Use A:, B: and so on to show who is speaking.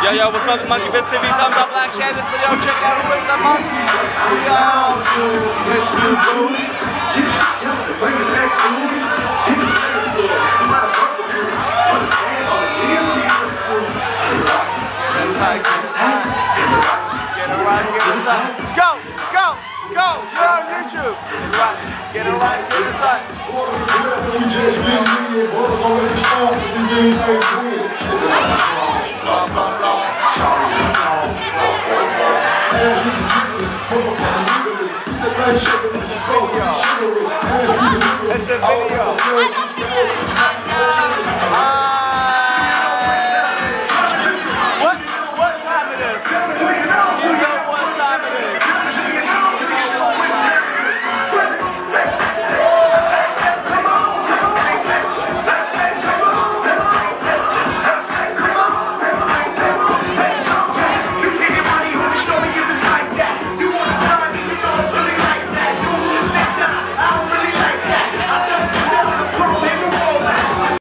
A: Yo, what's up? It's Monkey Biz TV. Thumbs up, like, share this video. Check it out. Who is the monkey? Let's do booty. Bring it back to me. Get it right, get it tight. Go! You're on YouTube. Get it right, get it tight.